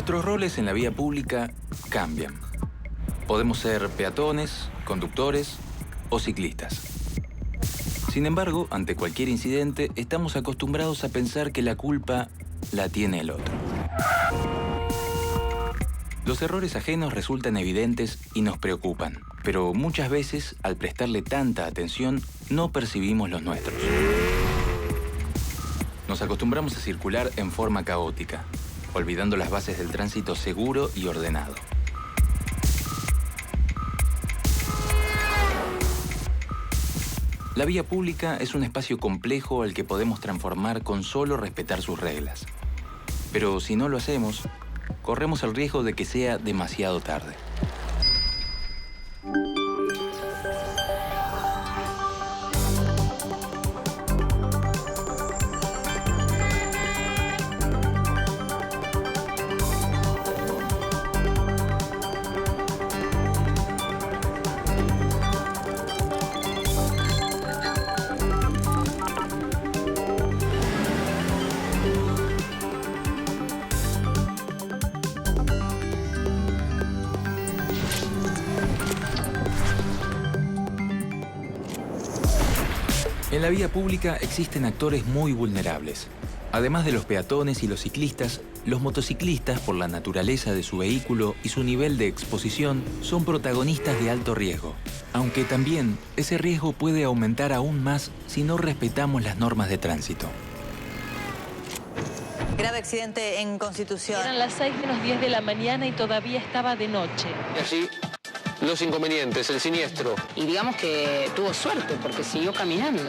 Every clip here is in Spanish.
Nuestros roles en la vía pública cambian. Podemos ser peatones, conductores o ciclistas. Sin embargo, ante cualquier incidente, estamos acostumbrados a pensar que la culpa la tiene el otro. Los errores ajenos resultan evidentes y nos preocupan, pero muchas veces, al prestarle tanta atención, no percibimos los nuestros. Nos acostumbramos a circular en forma caótica, olvidando las bases del tránsito seguro y ordenado. La vía pública es un espacio complejo al que podemos transformar con solo respetar sus reglas. Pero si no lo hacemos, corremos el riesgo de que sea demasiado tarde. En la vía pública existen actores muy vulnerables. Además de los peatones y los ciclistas, los motociclistas, por la naturaleza de su vehículo y su nivel de exposición, son protagonistas de alto riesgo. Aunque también ese riesgo puede aumentar aún más si no respetamos las normas de tránsito. Grave accidente en Constitución. Eran las 6:10 de la mañana y todavía estaba de noche. Y así, los inconvenientes, el siniestro. Y digamos que tuvo suerte porque siguió caminando.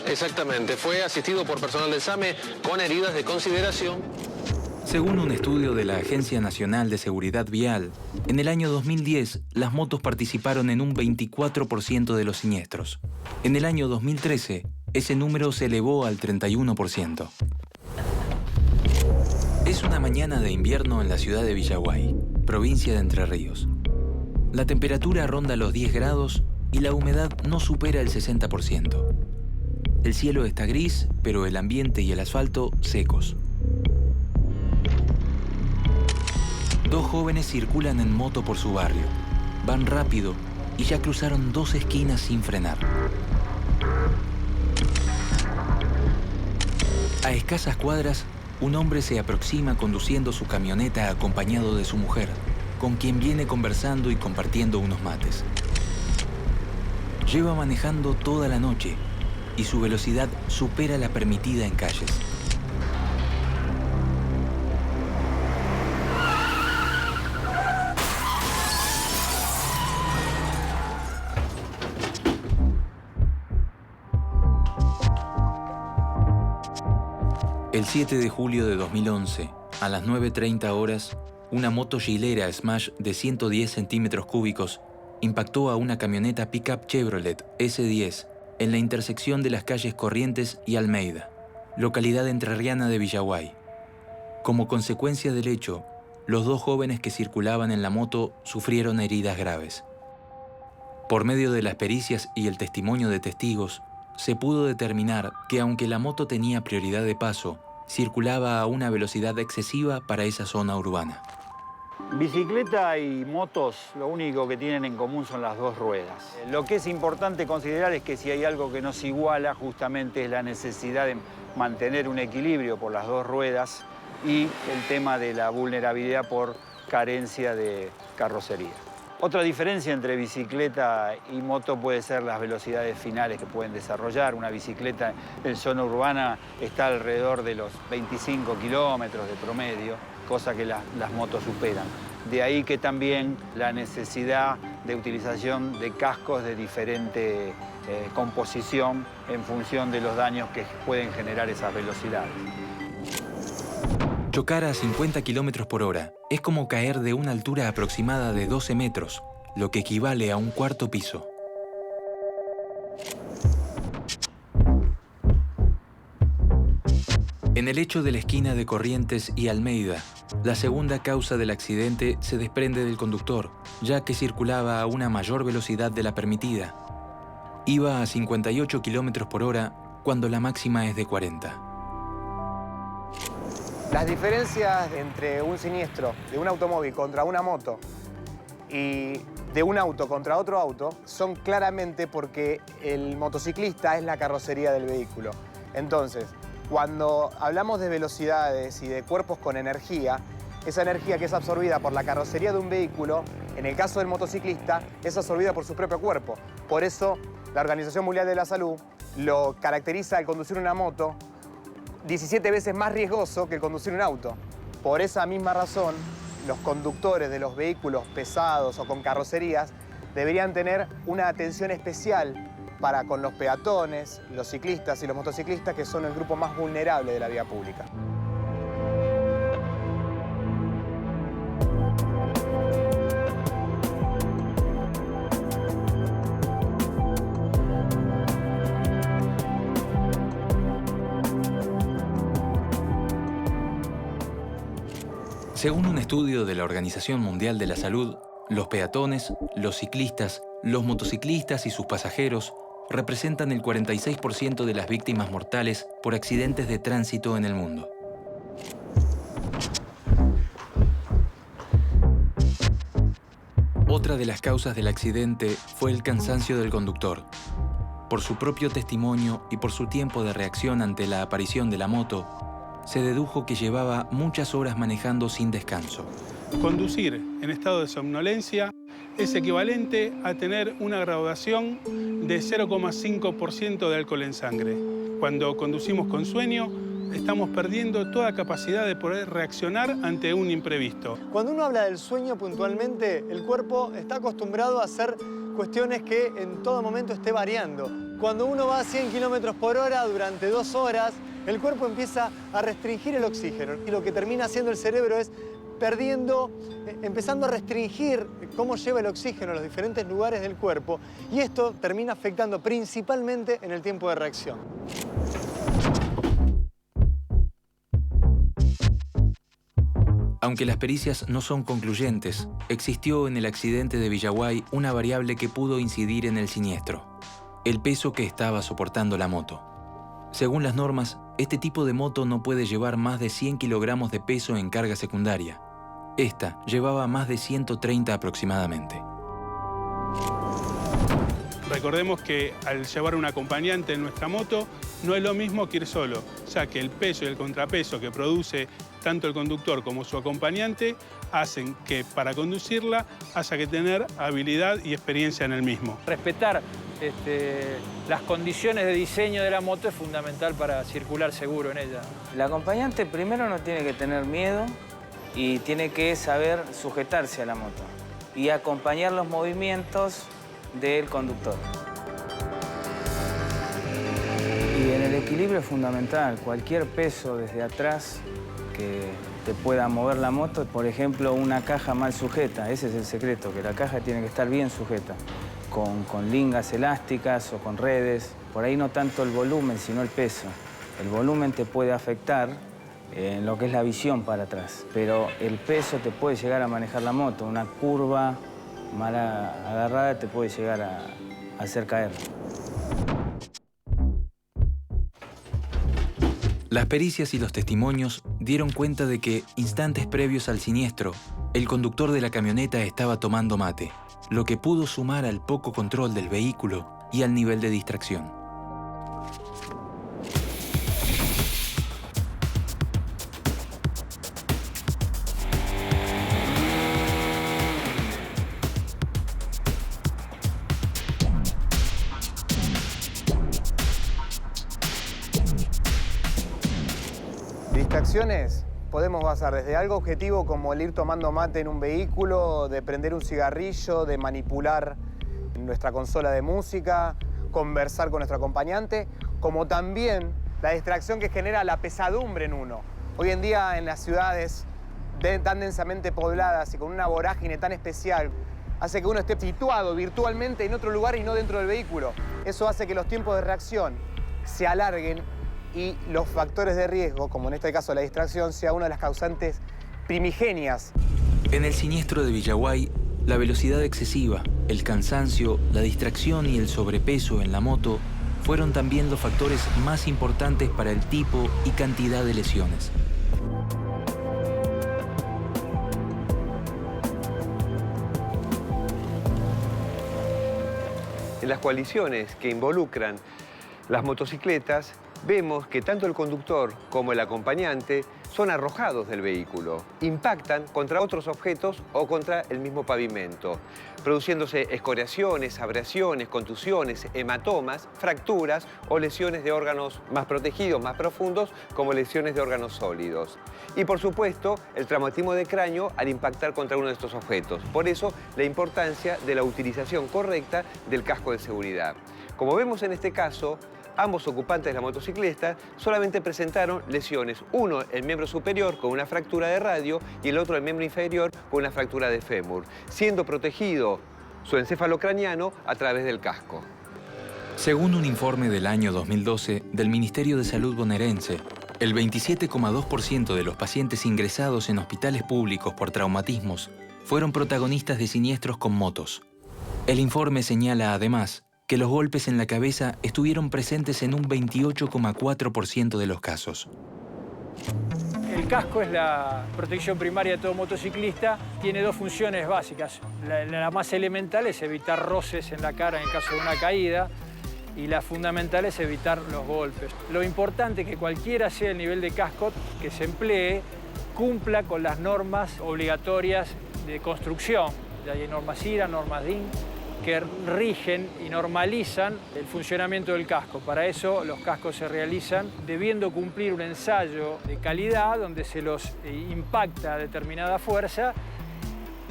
Exactamente, fue asistido por personal del SAME con heridas de consideración. Según un estudio de la Agencia Nacional de Seguridad Vial, en el año 2010 las motos participaron en un 24% de los siniestros. En el año 2013, ese número se elevó al 31%. Es una mañana de invierno en la ciudad de Villaguay, provincia de Entre Ríos. La temperatura ronda los 10 grados y la humedad no supera el 60%. El cielo está gris, pero el ambiente y el asfalto secos. Dos jóvenes circulan en moto por su barrio. Van rápido y ya cruzaron 2 esquinas sin frenar. A escasas cuadras, un hombre se aproxima conduciendo su camioneta acompañado de su mujer, con quien viene conversando y compartiendo unos mates. Lleva manejando toda la noche y su velocidad supera la permitida en calles. El 7 de julio de 2011, a las 9:30 horas, una moto Gilera Smash de 110 centímetros cúbicos impactó a una camioneta pickup Chevrolet S10 en la intersección de las calles Corrientes y Almeida, localidad entrerriana de Villaguay. Como consecuencia del hecho, los dos jóvenes que circulaban en la moto sufrieron heridas graves. Por medio de las pericias y el testimonio de testigos, se pudo determinar que aunque la moto tenía prioridad de paso, circulaba a una velocidad excesiva para esa zona urbana. Bicicleta y motos, lo único que tienen en común son las dos ruedas. Lo que es importante considerar es que si hay algo que nos iguala, justamente es la necesidad de mantener un equilibrio por las dos ruedas y el tema de la vulnerabilidad por carencia de carrocería. Otra diferencia entre bicicleta y moto puede ser las velocidades finales que pueden desarrollar. Una bicicleta en zona urbana está alrededor de los 25 kilómetros de promedio, cosa que las motos superan. De ahí que también la necesidad de utilización de cascos de diferente composición en función de los daños que pueden generar esas velocidades. Chocar a 50 kilómetros por hora es como caer de una altura aproximada de 12 metros, lo que equivale a un cuarto piso. En el hecho de la esquina de Corrientes y Almeida, la segunda causa del accidente se desprende del conductor, ya que circulaba a una mayor velocidad de la permitida. Iba a 58 kilómetros por hora cuando la máxima es de 40. Las diferencias entre un siniestro de un automóvil contra una moto y de un auto contra otro auto son claramente porque el motociclista es la carrocería del vehículo. Entonces, cuando hablamos de velocidades y de cuerpos con energía, esa energía que es absorbida por la carrocería de un vehículo, en el caso del motociclista, es absorbida por su propio cuerpo. Por eso, la Organización Mundial de la Salud lo caracteriza al conducir una moto 17 veces más riesgoso que el conducir un auto. Por esa misma razón, los conductores de los vehículos pesados o con carrocerías deberían tener una atención especial para con los peatones, los ciclistas y los motociclistas, que son el grupo más vulnerable de la vía pública. Según un estudio de la Organización Mundial de la Salud, los peatones, los ciclistas, los motociclistas y sus pasajeros representan el 46% de las víctimas mortales por accidentes de tránsito en el mundo. Otra de las causas del accidente fue el cansancio del conductor. Por su propio testimonio y por su tiempo de reacción ante la aparición de la moto, se dedujo que llevaba muchas horas manejando sin descanso. Conducir en estado de somnolencia es equivalente a tener una graduación de 0,5% de alcohol en sangre. Cuando conducimos con sueño, estamos perdiendo toda capacidad de poder reaccionar ante un imprevisto. Cuando uno habla del sueño puntualmente, el cuerpo está acostumbrado a hacer cuestiones que en todo momento esté variando. Cuando uno va a 100 km/h durante 2 horas, el cuerpo empieza a restringir el oxígeno y lo que termina haciendo el cerebro es empezando a restringir cómo lleva el oxígeno a los diferentes lugares del cuerpo y esto termina afectando principalmente en el tiempo de reacción. Aunque las pericias no son concluyentes, existió en el accidente de Villaguay una variable que pudo incidir en el siniestro: el peso que estaba soportando la moto. Según las normas, este tipo de moto no puede llevar más de 100 kilogramos de peso en carga secundaria. Esta llevaba más de 130 aproximadamente. Recordemos que al llevar un acompañante en nuestra moto no es lo mismo que ir solo, ya que el peso y el contrapeso que produce tanto el conductor como su acompañante hacen que para conducirla haya que tener habilidad y experiencia en el mismo. Respetar las condiciones de diseño de la moto es fundamental para circular seguro en ella. El acompañante primero no tiene que tener miedo y tiene que saber sujetarse a la moto y acompañar los movimientos del conductor. Y en el equilibrio es fundamental. Cualquier peso desde atrás que te pueda mover la moto, por ejemplo, una caja mal sujeta, ese es el secreto, que la caja tiene que estar bien sujeta, con lingas elásticas o con redes. Por ahí no tanto el volumen, sino el peso. El volumen te puede afectar en lo que es la visión para atrás, pero el peso te puede llegar a manejar la moto. Una curva mal agarrada te puede llegar a hacer caer. Las pericias y los testimonios dieron cuenta de que, instantes previos al siniestro, el conductor de la camioneta estaba tomando mate, lo que pudo sumar al poco control del vehículo y al nivel de distracción. Distracciones podemos basar desde algo objetivo como el ir tomando mate en un vehículo, de prender un cigarrillo, de manipular nuestra consola de música, conversar con nuestro acompañante, como también la distracción que genera la pesadumbre en uno. Hoy en día en las ciudades tan densamente pobladas y con una vorágine tan especial, hace que uno esté situado virtualmente en otro lugar y no dentro del vehículo. Eso hace que los tiempos de reacción se alarguen y los factores de riesgo, como en este caso la distracción, sea una de las causantes primigenias. En el siniestro de Villaguay, la velocidad excesiva, el cansancio, la distracción y el sobrepeso en la moto fueron también los factores más importantes para el tipo y cantidad de lesiones. En las colisiones que involucran las motocicletas, vemos que tanto el conductor como el acompañante son arrojados del vehículo, impactan contra otros objetos o contra el mismo pavimento, produciéndose escoriaciones, abrasiones, contusiones, hematomas, fracturas o lesiones de órganos más protegidos, más profundos, como lesiones de órganos sólidos. Y por supuesto, el traumatismo de cráneo al impactar contra uno de estos objetos. Por eso, la importancia de la utilización correcta del casco de seguridad. Como vemos en este caso, ambos ocupantes de la motocicleta solamente presentaron lesiones. Uno, el miembro superior con una fractura de radio y el otro, el miembro inferior, con una fractura de fémur, siendo protegido su encéfalo craneano a través del casco. Según un informe del año 2012 del Ministerio de Salud bonaerense, el 27,2% de los pacientes ingresados en hospitales públicos por traumatismos fueron protagonistas de siniestros con motos. El informe señala además que los golpes en la cabeza estuvieron presentes en un 28,4% de los casos. El casco es la protección primaria de todo motociclista. Tiene dos funciones básicas. La más elemental es evitar roces en la cara en caso de una caída y la fundamental es evitar los golpes. Lo importante es que cualquiera sea el nivel de casco que se emplee, cumpla con las normas obligatorias de construcción. Hay normas IRA, normas DIN, que rigen y normalizan el funcionamiento del casco. Para eso los cascos se realizan debiendo cumplir un ensayo de calidad donde se los impacta a determinada fuerza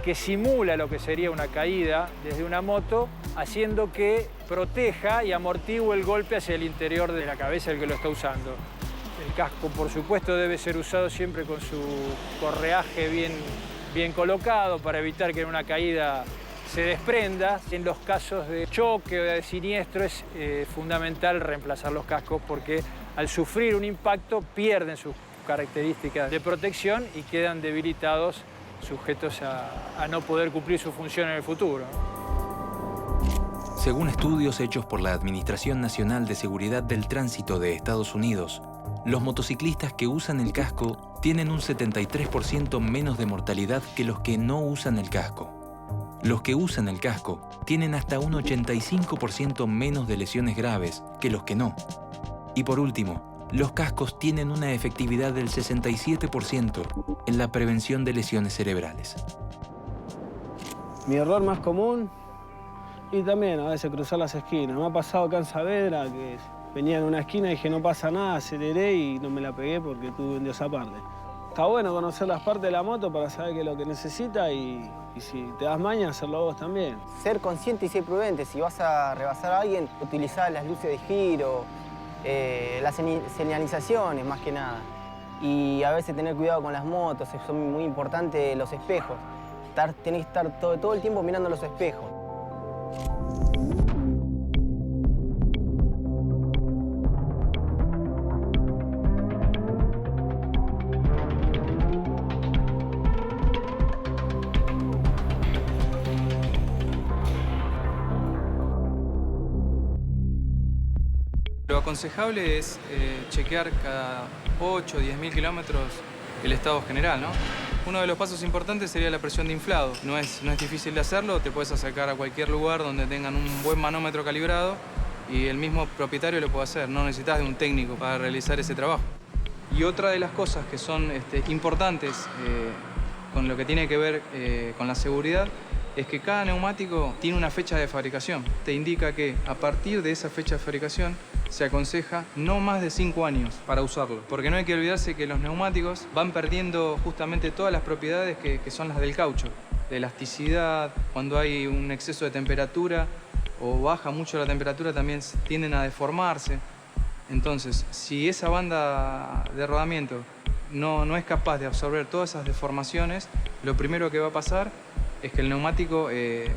que simula lo que sería una caída desde una moto, haciendo que proteja y amortigue el golpe hacia el interior de la cabeza del que lo está usando. El casco, por supuesto, debe ser usado siempre con su correaje bien colocado para evitar que en una caída se desprenda. En los casos de choque o de siniestro es fundamental reemplazar los cascos porque al sufrir un impacto pierden sus características de protección y quedan debilitados, sujetos a no poder cumplir su función en el futuro. Según estudios hechos por la Administración Nacional de Seguridad del Tránsito de Estados Unidos, los motociclistas que usan el casco tienen un 73% menos de mortalidad que los que no usan el casco. Los que usan el casco tienen hasta un 85% menos de lesiones graves que los que no. Y por último, los cascos tienen una efectividad del 67% en la prevención de lesiones cerebrales. Mi error más común, y también a veces cruzar las esquinas. Me ha pasado acá en Saavedra que venía en una esquina y dije no pasa nada, aceleré y no me la pegué porque tuve un Dios aparte. Está bueno conocer las partes de la moto para saber qué es lo que necesita y si te das maña, hacerlo vos también. Ser consciente y ser prudente. Si vas a rebasar a alguien, utilizar las luces de giro, las señalizaciones más que nada. Y a veces tener cuidado con las motos, son muy importantes los espejos. Tenés que estar todo el tiempo mirando los espejos. Lo aconsejable es chequear cada 8 o 10.000 kilómetros el estado general, ¿no? Uno de los pasos importantes sería la presión de inflado. No es difícil de hacerlo, te puedes acercar a cualquier lugar donde tengan un buen manómetro calibrado y el mismo propietario lo puede hacer. No necesitas de un técnico para realizar ese trabajo. Y otra de las cosas que son importantes con lo que tiene que ver con la seguridad es que cada neumático tiene una fecha de fabricación. Te indica que a partir de esa fecha de fabricación se aconseja no más de 5 años para usarlo. Porque no hay que olvidarse que los neumáticos van perdiendo justamente todas las propiedades que son las del caucho. De elasticidad, cuando hay un exceso de temperatura o baja mucho la temperatura también tienden a deformarse. Entonces, si esa banda de rodamiento no es capaz de absorber todas esas deformaciones, lo primero que va a pasar es que el neumático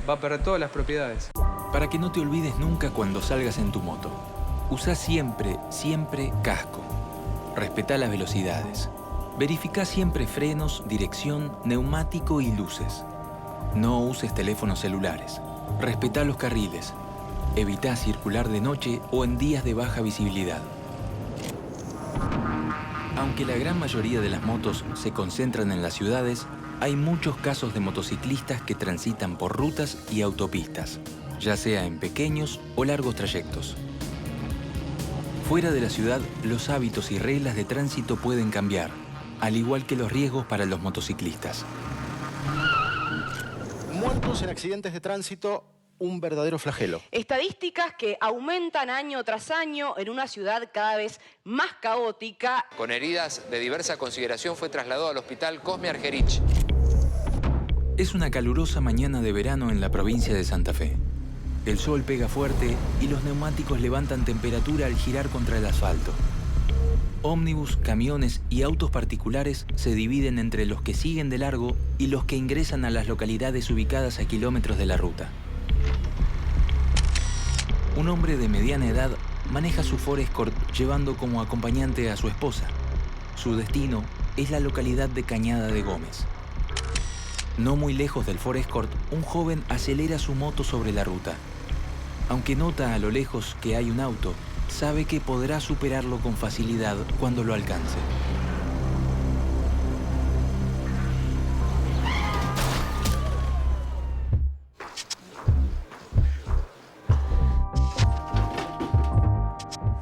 va a perder todas las propiedades. Para que no te olvides nunca cuando salgas en tu moto, usa siempre casco. Respetá las velocidades. Verificá siempre frenos, dirección, neumático y luces. No uses teléfonos celulares. Respetá los carriles. Evitá circular de noche o en días de baja visibilidad. Aunque la gran mayoría de las motos se concentran en las ciudades, hay muchos casos de motociclistas que transitan por rutas y autopistas. ya sea en pequeños o largos trayectos. Fuera de la ciudad, los hábitos y reglas de tránsito pueden cambiar, al igual que los riesgos para los motociclistas. Muertos en accidentes de tránsito, un verdadero flagelo. Estadísticas que aumentan año tras año en una ciudad cada vez más caótica. Con heridas de diversa consideración fue trasladado al hospital Cosme Argerich. Es una calurosa mañana de verano en la provincia de Santa Fe. El sol pega fuerte y los neumáticos levantan temperatura al girar contra el asfalto. Ómnibus, camiones y autos particulares se dividen entre los que siguen de largo y los que ingresan a las localidades ubicadas a kilómetros de la ruta. Un hombre de mediana edad maneja su Ford Escort llevando como acompañante a su esposa. Su destino es la localidad de Cañada de Gómez. No muy lejos del Ford Escort, un joven acelera su moto sobre la ruta. Aunque nota a lo lejos que hay un auto, sabe que podrá superarlo con facilidad cuando lo alcance.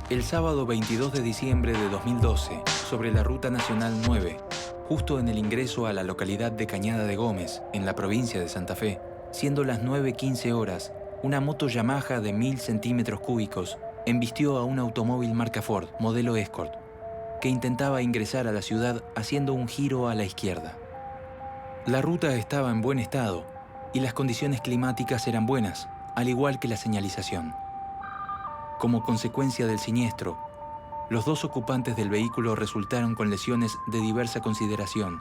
El sábado 22 de diciembre de 2012, sobre la Ruta Nacional 9, justo en el ingreso a la localidad de Cañada de Gómez, en la provincia de Santa Fe, siendo las 9:15 horas, una moto Yamaha de 1000 centímetros cúbicos embistió a un automóvil marca Ford, modelo Escort, que intentaba ingresar a la ciudad haciendo un giro a la izquierda. La ruta estaba en buen estado y las condiciones climáticas eran buenas, al igual que la señalización. Como consecuencia del siniestro, los dos ocupantes del vehículo resultaron con lesiones de diversa consideración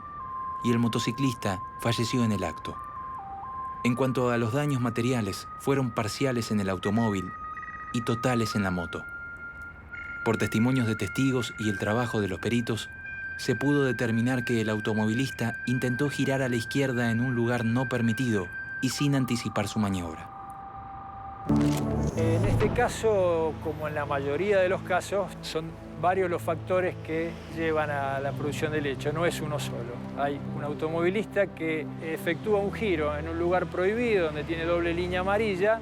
y el motociclista falleció en el acto. En cuanto a los daños materiales, fueron parciales en el automóvil y totales en la moto. Por testimonios de testigos y el trabajo de los peritos, se pudo determinar que el automovilista intentó girar a la izquierda en un lugar no permitido y sin anticipar su maniobra. En este caso, como en la mayoría de los casos, son varios los factores que llevan a la producción del hecho, no es uno solo. Hay un automovilista que efectúa un giro en un lugar prohibido donde tiene doble línea amarilla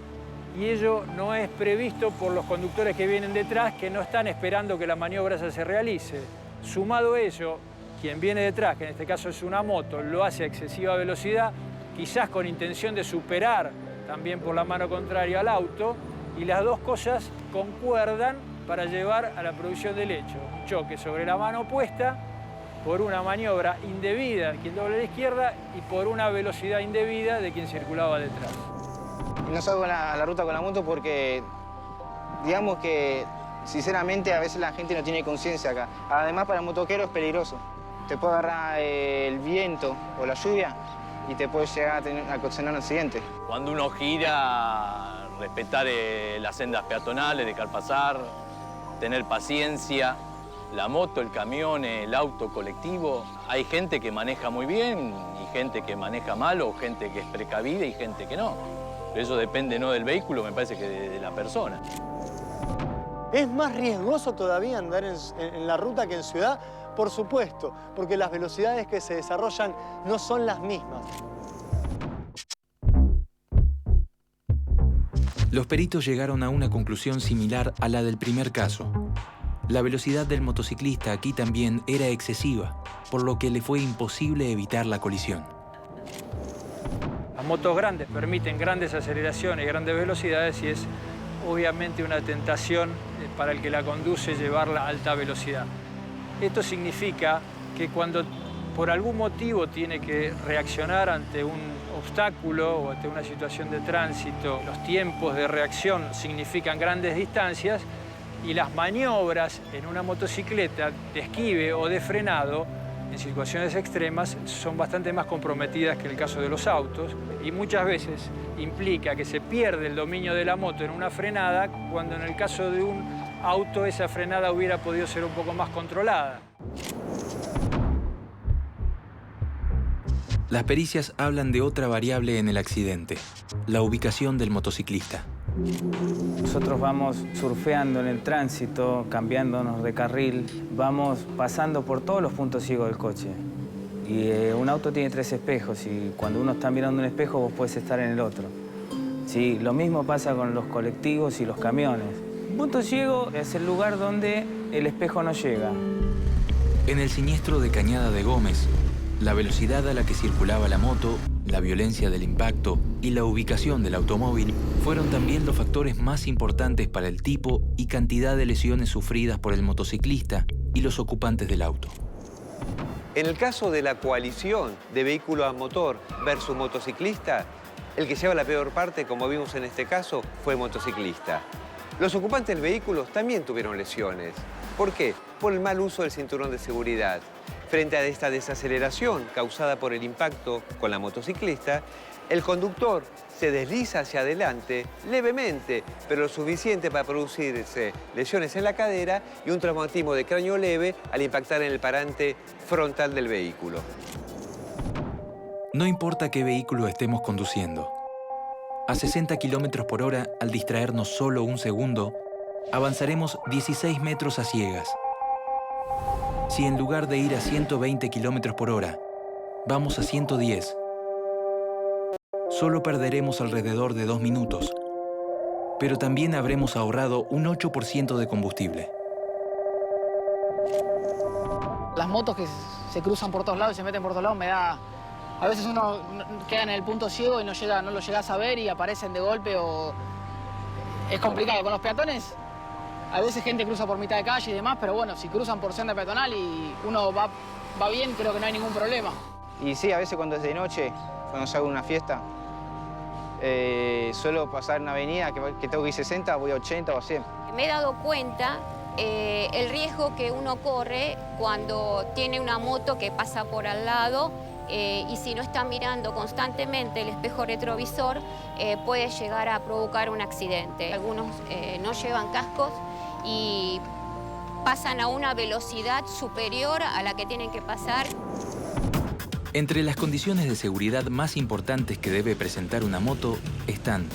y ello no es previsto por los conductores que vienen detrás, que no están esperando que la maniobra se realice. Sumado a ello, quien viene detrás, que en este caso es una moto, lo hace a excesiva velocidad, quizás con intención de superar también por la mano contraria al auto, y las dos cosas concuerdan para llevar a la producción del hecho. Un choque sobre la mano opuesta por una maniobra indebida de quien dobla a la izquierda y por una velocidad indebida de quien circulaba detrás. No salgo la ruta con la moto porque, digamos que, sinceramente, a veces la gente no tiene conciencia acá. Además, para el motoquero es peligroso. Te puede agarrar el viento o la lluvia y te puede llegar a ocasionar un accidente. Cuando uno gira, respetar las sendas peatonales, dejar pasar, tener paciencia. La moto, el camión, el auto colectivo, hay gente que maneja muy bien y gente que maneja mal, o gente que es precavida y gente que no. Pero eso depende no del vehículo, me parece que de la persona. ¿Es más riesgoso todavía andar en la ruta que en ciudad? Por supuesto, porque las velocidades que se desarrollan no son las mismas. Los peritos llegaron a una conclusión similar a la del primer caso. La velocidad del motociclista aquí también era excesiva, por lo que le fue imposible evitar la colisión. Las motos grandes permiten grandes aceleraciones y grandes velocidades y es obviamente una tentación para el que la conduce llevarla a alta velocidad. Esto significa que cuando por algún motivo tiene que reaccionar ante un obstáculo o ante una situación de tránsito, los tiempos de reacción significan grandes distancias y las maniobras en una motocicleta de esquive o de frenado en situaciones extremas son bastante más comprometidas que el caso de los autos y muchas veces implica que se pierde el dominio de la moto en una frenada cuando en el caso de un auto esa frenada hubiera podido ser un poco más controlada. Las pericias hablan de otra variable en el accidente, la ubicación del motociclista. Nosotros vamos surfeando en el tránsito, cambiándonos de carril, vamos pasando por todos los puntos ciegos del coche. Y un auto tiene 3 espejos y cuando uno está mirando un espejo vos podés estar en el otro. Sí, lo mismo pasa con los colectivos y los camiones. Punto ciego es el lugar donde el espejo no llega. En el siniestro de Cañada de Gómez, la velocidad a la que circulaba la moto, la violencia del impacto y la ubicación del automóvil fueron también los factores más importantes para el tipo y cantidad de lesiones sufridas por el motociclista y los ocupantes del auto. En el caso de la coalición de vehículo a motor versus motociclista, el que lleva la peor parte, como vimos en este caso, fue el motociclista. Los ocupantes del vehículo también tuvieron lesiones. ¿Por qué? Por el mal uso del cinturón de seguridad. Frente a esta desaceleración causada por el impacto con la motociclista, el conductor se desliza hacia adelante levemente, pero lo suficiente para producirse lesiones en la cadera y un traumatismo de cráneo leve al impactar en el parante frontal del vehículo. No importa qué vehículo estemos conduciendo. A 60 km por hora, al distraernos solo un segundo, avanzaremos 16 metros a ciegas. Si en lugar de ir a 120 km por hora, vamos a 110, solo perderemos alrededor de 2 minutos, pero también habremos ahorrado un 8% de combustible. Las motos que se cruzan por todos lados y se meten por todos lados me da... A veces uno queda en el punto ciego y no lo llegas a ver y aparecen de golpe o... Es complicado. Con los peatones, a veces gente cruza por mitad de calle y demás, pero bueno, si cruzan por senda peatonal y uno va bien, creo que no hay ningún problema. Y sí, a veces cuando es de noche, cuando salgo a una fiesta, suelo pasar una avenida que tengo que ir 60, voy a 80 o a 100. Me he dado cuenta el riesgo que uno corre cuando tiene una moto que pasa por al lado y si no está mirando constantemente el espejo retrovisor puede llegar a provocar un accidente. Algunos no llevan cascos y pasan a una velocidad superior a la que tienen que pasar. Entre las condiciones de seguridad más importantes que debe presentar una moto están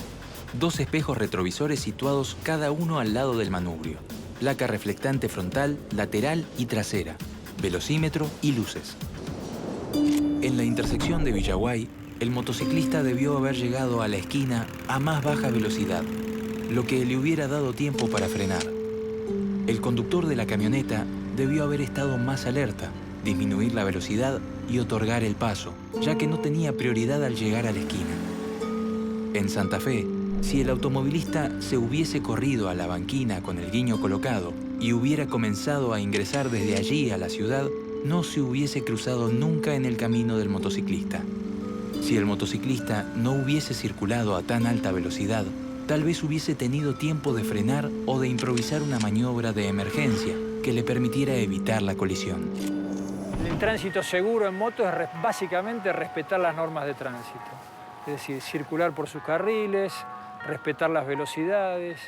2 espejos retrovisores situados cada uno al lado del manubrio, placa reflectante frontal, lateral y trasera, velocímetro y luces. En la intersección de Villaguay, el motociclista debió haber llegado a la esquina a más baja velocidad, lo que le hubiera dado tiempo para frenar. El conductor de la camioneta debió haber estado más alerta, disminuir la velocidad y otorgar el paso, ya que no tenía prioridad al llegar a la esquina. En Santa Fe, si el automovilista se hubiese corrido a la banquina con el guiño colocado y hubiera comenzado a ingresar desde allí a la ciudad, no se hubiese cruzado nunca en el camino del motociclista. Si el motociclista no hubiese circulado a tan alta velocidad, tal vez hubiese tenido tiempo de frenar o de improvisar una maniobra de emergencia que le permitiera evitar la colisión. El tránsito seguro en moto es básicamente respetar las normas de tránsito. Es decir, circular por sus carriles, respetar las velocidades,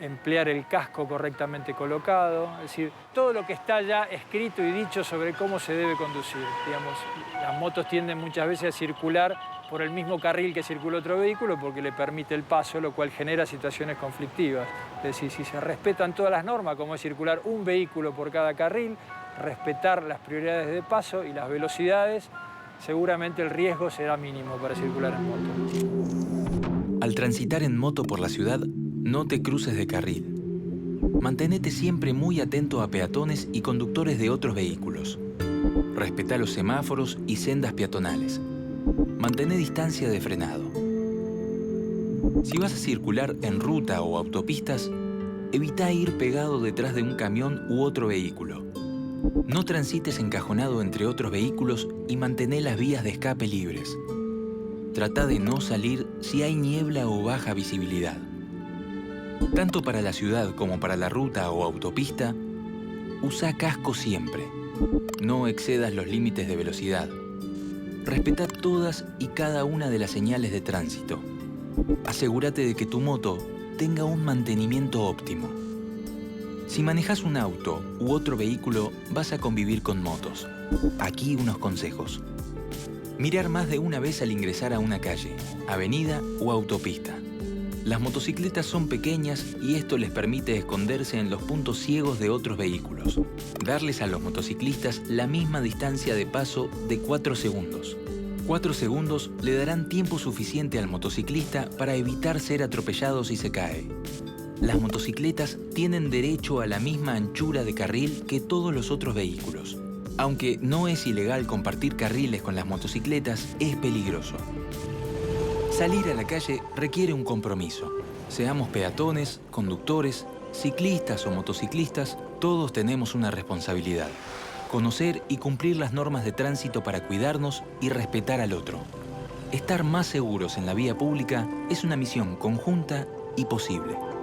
emplear el casco correctamente colocado. Es decir, todo lo que está ya escrito y dicho sobre cómo se debe conducir. Digamos, las motos tienden muchas veces a circular por el mismo carril que circula otro vehículo porque le permite el paso, lo cual genera situaciones conflictivas. Es decir, si se respetan todas las normas, como es circular un vehículo por cada carril, respetar las prioridades de paso y las velocidades, seguramente el riesgo será mínimo para circular en moto. Al transitar en moto por la ciudad, no te cruces de carril. Mantenete siempre muy atento a peatones y conductores de otros vehículos. Respetá los semáforos y sendas peatonales. Mantené distancia de frenado. Si vas a circular en ruta o autopistas, evita ir pegado detrás de un camión u otro vehículo. No transites encajonado entre otros vehículos y mantené las vías de escape libres. Trata de no salir si hay niebla o baja visibilidad. Tanto para la ciudad como para la ruta o autopista, usa casco siempre. No excedas los límites de velocidad. Respeta todas y cada una de las señales de tránsito. Asegúrate de que tu moto tenga un mantenimiento óptimo. Si manejas un auto u otro vehículo, vas a convivir con motos. Aquí unos consejos. Mirar más de una vez al ingresar a una calle, avenida o autopista. Las motocicletas son pequeñas y esto les permite esconderse en los puntos ciegos de otros vehículos. Darles a los motociclistas la misma distancia de paso de 4 segundos. 4 segundos le darán tiempo suficiente al motociclista para evitar ser atropellado si se cae. Las motocicletas tienen derecho a la misma anchura de carril que todos los otros vehículos. Aunque no es ilegal compartir carriles con las motocicletas, es peligroso. Salir a la calle requiere un compromiso. Seamos peatones, conductores, ciclistas o motociclistas, todos tenemos una responsabilidad. Conocer y cumplir las normas de tránsito para cuidarnos y respetar al otro. Estar más seguros en la vía pública es una misión conjunta y posible.